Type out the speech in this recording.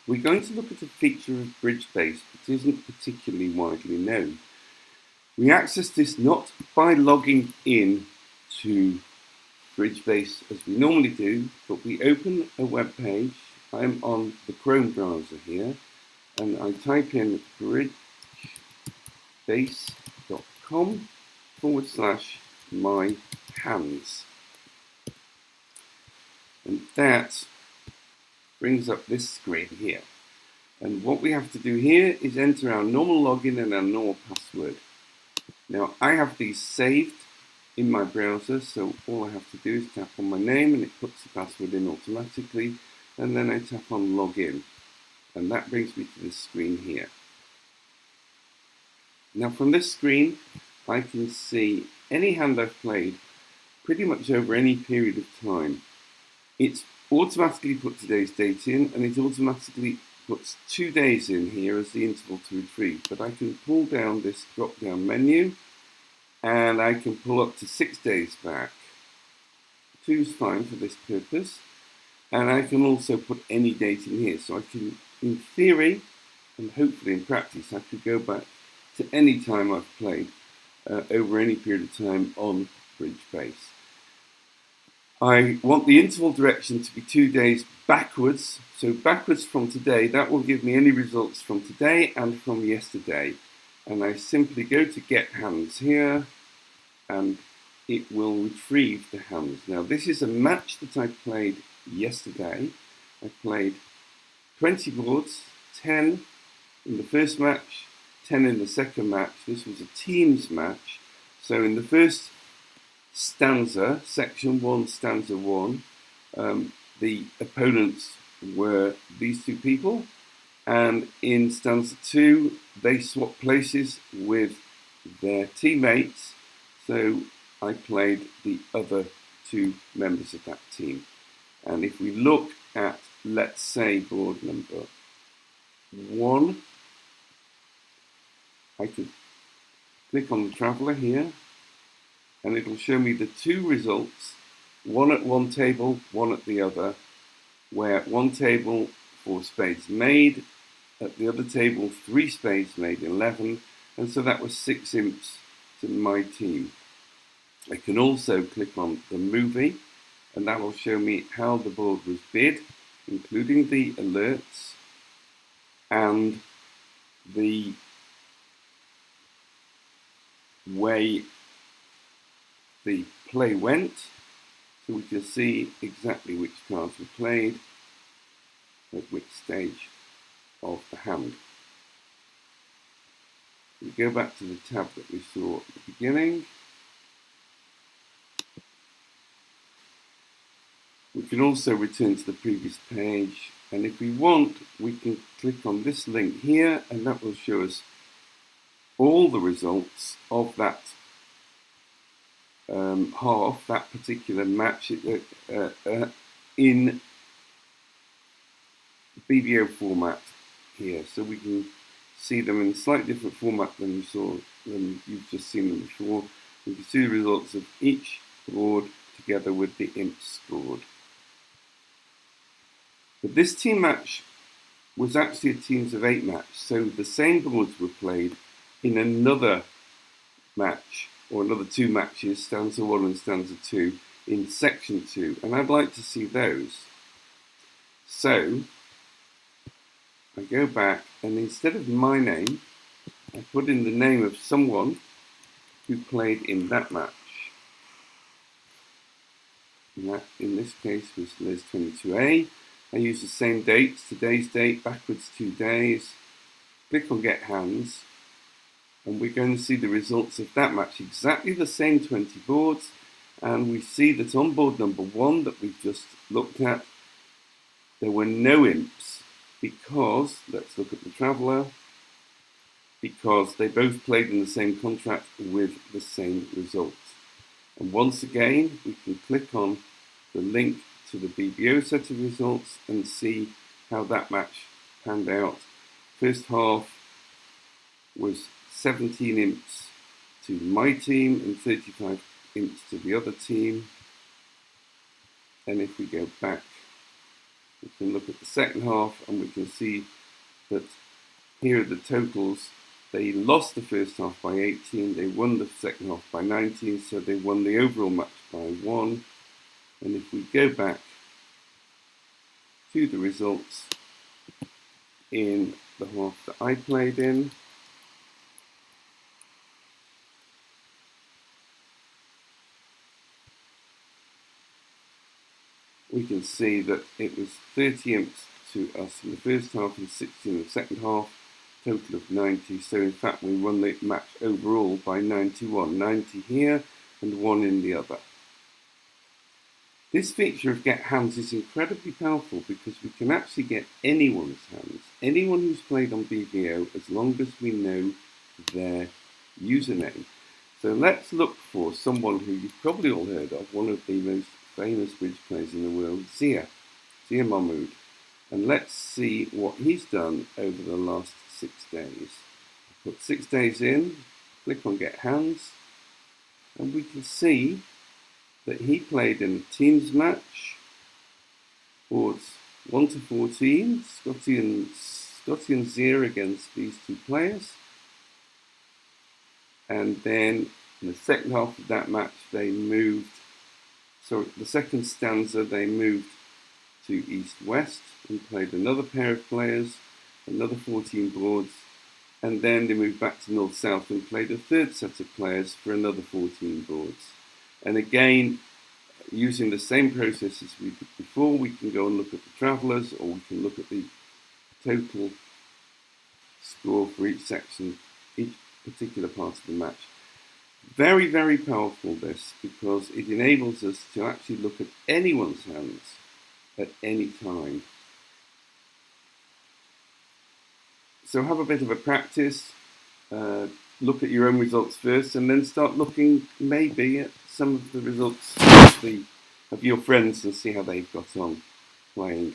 We're going to look at a feature of BridgeBase that isn't particularly widely known. We access this not by logging in to BridgeBase as we normally do, but we open a web page. I'm on the Chrome browser here, and I type in bridgebase.com/my hands. And that brings up this screen here. And what we have to do here is enter our normal login and our normal password. Now I have these saved in my browser, so all I have to do is tap on my name and it puts the password in automatically, and then I tap on login, and that brings me to this screen here. Now from this screen I can see any hand I've played pretty much over any period of time. It's automatically put today's date in, and it automatically puts 2 days in here as the interval to retrieve, but I can pull down this drop down menu and I can pull up to 6 days back. 2 is fine for this purpose, and I can also put any date in here, so I can, in theory and hopefully in practice, I could go back to any time I've played over any period of time on BridgeBase. I want the interval direction to be 2 days backwards, so backwards from today. That will give me any results from today and from yesterday. And I simply go to get hands here, and it will retrieve the hands. Now this is a match that I played yesterday. I played 20 boards, 10 in the first match, 10 in the second match. This was a teams match. So in the first stanza, section 1, stanza 1, the opponents were these 2 people, and in stanza 2 they swapped places with their teammates, so I played the other 2 members of that team. And if we look at, let's say, board number 1, I could click on the traveller here, and it'll show me the 2 results, one at one table, one at the other, where at one table 4 spades made, at the other table 3 spades made 11, and so that was 6 imps to my team. I can also click on the movie, and that will show me how the board was bid, including the alerts and the way the play went, so we can see exactly which cards were played at which stage of the hand. We go back to the tab that we saw at the beginning. We can also return to the previous page, and if we want, we can click on this link here, and that will show us all the results of that half, that particular match in BBO format here. So we can see them in a slightly different format than you've just seen them before. We can see the results of each board together with the imps scored. But this team match was actually a teams of 8 match, so the same boards were played in another match, or another 2 matches, stanza 1 and stanza 2, in section 2, and I'd like to see those. So I go back, and instead of my name, I put in the name of someone who played in that match. And that, in this case, was Liz 22A. I use the same dates, today's date, backwards 2 days. Click on Get Hands, and we're going to see the results of that match. Exactly the same 20 boards, and we see that on board number 1 that we've just looked at, there were no imps because, let's look at the traveller, because they both played in the same contract with the same results. And once again, we can click on the link to the BBO set of results and see how that match panned out. First half was 17 imps to my team and 35 imps to the other team. And if we go back We can look at the second half and we can see that here are the totals. They lost the first half by 18, they won the second half by 19, so they won the overall match by 1. And if we go back to the results in the half that I played in, we can see that it was 30 imps to us in the first half and 60 in the second half, total of 90. So in fact we won the match overall by 91, 90 here and 1 in the other. This feature of get hands is incredibly powerful because we can actually get anyone's hands, anyone who's played on BBO, as long as we know their username. So let's look for someone who you've probably all heard of, one of the most famous bridge players in the world, Zia Mahmood. And let's see what he's done over the last 6 days. Put 6 days in, click on get hands, and we can see that he played in a teams match, boards 1 to 14, Scotty and Zia against these two players. And then in the second half of that match, they moved, the second stanza, they moved to east-west and played another pair of players, another 14 boards, and then they moved back to north-south and played a third set of players for another 14 boards. And again, using the same process as we did before, we can go and look at the travellers, or we can look at the total score for each section, each particular part of the match. Very, very powerful this, because it enables us to actually look at anyone's hands at any time. So have a bit of a practice, look at your own results first, and then start looking maybe at some of the results of your friends and see how they've got on playing.